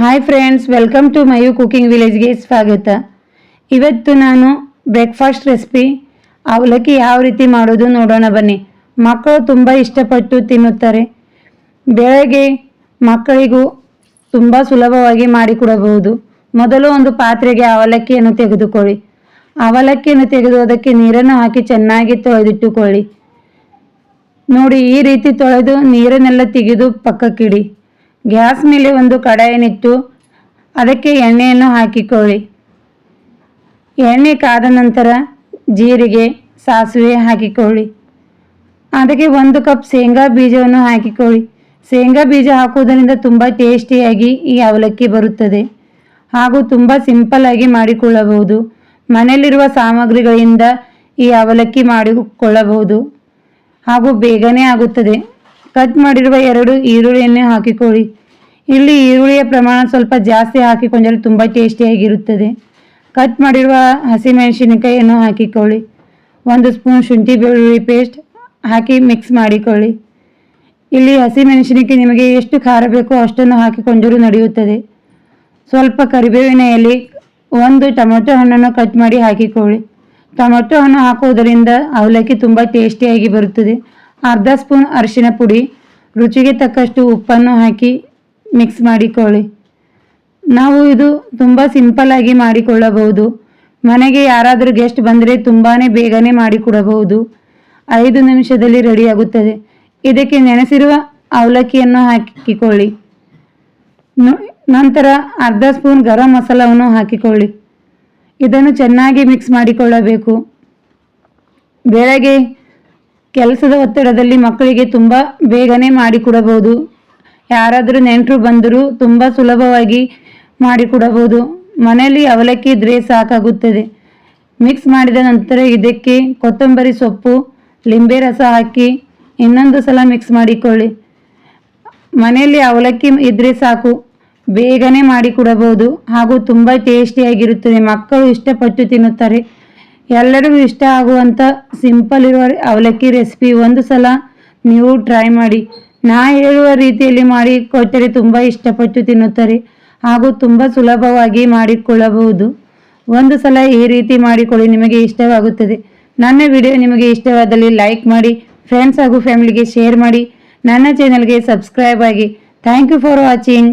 Hi friends, welcome to ಮಯು cooking ವಿಲೇಜ್ಗೆ ಸ್ವಾಗತ. ಇವತ್ತು ನಾನು ಬ್ರೇಕ್ಫಾಸ್ಟ್ ರೆಸಿಪಿ ಅವಲಕ್ಕಿ ಯಾವ ರೀತಿ ಮಾಡೋದು ನೋಡೋಣ ಬನ್ನಿ. ಮಕ್ಕಳು ತುಂಬ ಇಷ್ಟಪಟ್ಟು ತಿನ್ನುತ್ತಾರೆ. ಬೆಳಗ್ಗೆ ಮಕ್ಕಳಿಗೂ ತುಂಬ ಸುಲಭವಾಗಿ ಮಾಡಿಕೊಡಬಹುದು. ಮೊದಲು ಒಂದು ಪಾತ್ರೆಗೆ ಅವಲಕ್ಕಿಯನ್ನು ತೆಗೆದುಕೊಳ್ಳಿ. ಅವಲಕ್ಕಿಯನ್ನು ತೆಗೆದು ಅದಕ್ಕೆ ನೀರನ್ನು ಹಾಕಿ ಚೆನ್ನಾಗಿ ತೊಳೆದಿಟ್ಟುಕೊಳ್ಳಿ. ನೋಡಿ, ಈ ರೀತಿ ತೊಳೆದು ನೀರನ್ನೆಲ್ಲ ತೆಗೆದು ಪಕ್ಕಕ್ಕಿಡಿ. ಗ್ಯಾಸ್ ಮೇಲೆ ಒಂದು ಕಡಾಯನ್ನಿಟ್ಟು ಅದಕ್ಕೆ ಎಣ್ಣೆಯನ್ನು ಹಾಕಿಕೊಳ್ಳಿ. ಎಣ್ಣೆ ಕಾದ ನಂತರ ಜೀರಿಗೆ, ಸಾಸಿವೆ ಹಾಕಿಕೊಳ್ಳಿ. ಅದಕ್ಕೆ 1 ಕಪ್ ಶೇಂಗಾ ಬೀಜವನ್ನು ಹಾಕಿಕೊಳ್ಳಿ. ಶೇಂಗಾ ಬೀಜ ಹಾಕುವುದರಿಂದ ತುಂಬ ಟೇಸ್ಟಿಯಾಗಿ ಈ ಅವಲಕ್ಕಿ ಬರುತ್ತದೆ ಹಾಗೂ ತುಂಬ ಸಿಂಪಲ್ ಆಗಿ ಮಾಡಿಕೊಳ್ಳಬಹುದು. ಮನೆಯಲ್ಲಿರುವ ಸಾಮಗ್ರಿಗಳಿಂದ ಈ ಅವಲಕ್ಕಿ ಮಾಡಿಕೊಳ್ಳಬಹುದು ಹಾಗೂ ಬೇಗನೆ ಆಗುತ್ತದೆ. ಕಟ್ ಮಾಡಿರುವ 2 ಈರುಳ್ಳಿಯನ್ನು ಹಾಕಿಕೊಳ್ಳಿ. ಇಲ್ಲಿ ಈರುಳ್ಳಿಯ ಪ್ರಮಾಣ ಸ್ವಲ್ಪ ಜಾಸ್ತಿ ಹಾಕಿಕೊಂಡರೆ ತುಂಬ ಟೇಸ್ಟಿಯಾಗಿರುತ್ತದೆ. ಕಟ್ ಮಾಡಿರುವ ಹಸಿಮೆಣಸಿನಕಾಯಿಯನ್ನು ಹಾಕಿಕೊಳ್ಳಿ. 1 ಸ್ಪೂನ್ ಶುಂಠಿ ಬೆಳ್ಳುಳ್ಳಿ ಪೇಸ್ಟ್ ಹಾಕಿ ಮಿಕ್ಸ್ ಮಾಡಿಕೊಳ್ಳಿ. ಇಲ್ಲಿ ಹಸಿಮೆಣಸಿನಕಾಯಿ ನಿಮಗೆ ಎಷ್ಟು ಖಾರ ಬೇಕೋ ಅಷ್ಟನ್ನು ಹಾಕಿಕೊಂಡರೂ ನಡೆಯುತ್ತದೆ. ಸ್ವಲ್ಪ ಕರಿಬೇವಿನ ಎಲೆ, 1 ಟೊಮೆಟೊ ಹಣ್ಣನ್ನು ಕಟ್ ಮಾಡಿ ಹಾಕಿಕೊಳ್ಳಿ. ಟೊಮೆಟೊ ಹಣ್ಣು ಹಾಕುವುದರಿಂದ ಅವಲಕ್ಕಿ ತುಂಬ ಟೇಸ್ಟಿಯಾಗಿ ಬರುತ್ತದೆ. ಅರ್ಧ ಸ್ಪೂನ್ ಅರಿಶಿನ ಪುಡಿ, ರುಚಿಗೆ ತಕ್ಕಷ್ಟು ಉಪ್ಪನ್ನು ಹಾಕಿ ಮಿಕ್ಸ್ ಮಾಡಿಕೊಳ್ಳಿ. ನಾವು ಇದು ತುಂಬ ಸಿಂಪಲ್ ಆಗಿ ಮಾಡಿಕೊಳ್ಳಬಹುದು. ಮನೆಗೆ ಯಾರಾದರೂ ಗೆಸ್ಟ್ ಬಂದರೆ ತುಂಬಾ ಬೇಗನೆ ಮಾಡಿಕೊಡಬಹುದು. 5 ನಿಮಿಷದಲ್ಲಿ ರೆಡಿಯಾಗುತ್ತದೆ. ಇದಕ್ಕೆ ನೆನೆಸಿರುವ ಅವಲಕ್ಕಿಯನ್ನು ಹಾಕಿಕೊಳ್ಳಿ. ನಂತರ ಅರ್ಧ ಸ್ಪೂನ್ ಗರಂ ಮಸಾಲವನ್ನು ಹಾಕಿಕೊಳ್ಳಿ. ಇದನ್ನು ಚೆನ್ನಾಗಿ ಮಿಕ್ಸ್ ಮಾಡಿಕೊಳ್ಳಬೇಕು. ಬೆಳಗ್ಗೆ ಕೆಲಸದ ಒತ್ತಡದಲ್ಲಿ ಮಕ್ಕಳಿಗೆ ತುಂಬ ಬೇಗನೆ ಮಾಡಿಕೊಡಬಹುದು. ಯಾರಾದರೂ ನೆಂಟರು ಬಂದರೂ ತುಂಬ ಸುಲಭವಾಗಿ ಮಾಡಿಕೊಡಬಹುದು. ಮನೆಯಲ್ಲಿ ಅವಲಕ್ಕಿ ಇದ್ದರೆ ಸಾಕಾಗುತ್ತದೆ. ಮಿಕ್ಸ್ ಮಾಡಿದ ನಂತರ ಇದಕ್ಕೆ ಕೊತ್ತಂಬರಿ ಸೊಪ್ಪು, ಲಿಂಬೆ ರಸ ಹಾಕಿ ಇನ್ನೊಂದು ಸಲ ಮಿಕ್ಸ್ ಮಾಡಿಕೊಳ್ಳಿ. ಮನೆಯಲ್ಲಿ ಅವಲಕ್ಕಿ ಇದ್ದರೆ ಸಾಕು, ಬೇಗನೆ ಮಾಡಿಕೊಡಬಹುದು ಹಾಗೂ ತುಂಬ ಟೇಸ್ಟಿಯಾಗಿರುತ್ತದೆ. ಮಕ್ಕಳು ಇಷ್ಟಪಟ್ಟು ತಿನ್ನುತ್ತಾರೆ. ಎಲ್ಲರಿಗೂ ಇಷ್ಟ ಆಗುವಂಥ ಸಿಂಪಲ್ ಇರುವ ಅವಲಕ್ಕಿ ರೆಸಿಪಿ ಒಂದು ಸಲ ನೀವು ಟ್ರೈ ಮಾಡಿ. ನಾ ಹೇಳುವ ರೀತಿಯಲ್ಲಿ ಮಾಡಿ ಕೊಟ್ಟರೆ ತುಂಬ ಇಷ್ಟಪಟ್ಟು ತಿನ್ನುತ್ತಾರೆ ಹಾಗೂ ತುಂಬ ಸುಲಭವಾಗಿ ಮಾಡಿಕೊಳ್ಳಬಹುದು. ಒಂದು ಸಲ ಈ ರೀತಿ ಮಾಡಿಕೊಳ್ಳಿ, ನಿಮಗೆ ಇಷ್ಟವಾಗುತ್ತದೆ. ನನ್ನ ವಿಡಿಯೋ ನಿಮಗೆ ಇಷ್ಟವಾದಲ್ಲಿ ಲೈಕ್ ಮಾಡಿ, ಫ್ರೆಂಡ್ಸ್ ಹಾಗೂ ಫ್ಯಾಮಿಲಿಗೆ ಶೇರ್ ಮಾಡಿ, ನನ್ನ ಚಾನಲ್ಗೆ ಸಬ್ಸ್ಕ್ರೈಬ್ ಆಗಿ. Thank you for watching.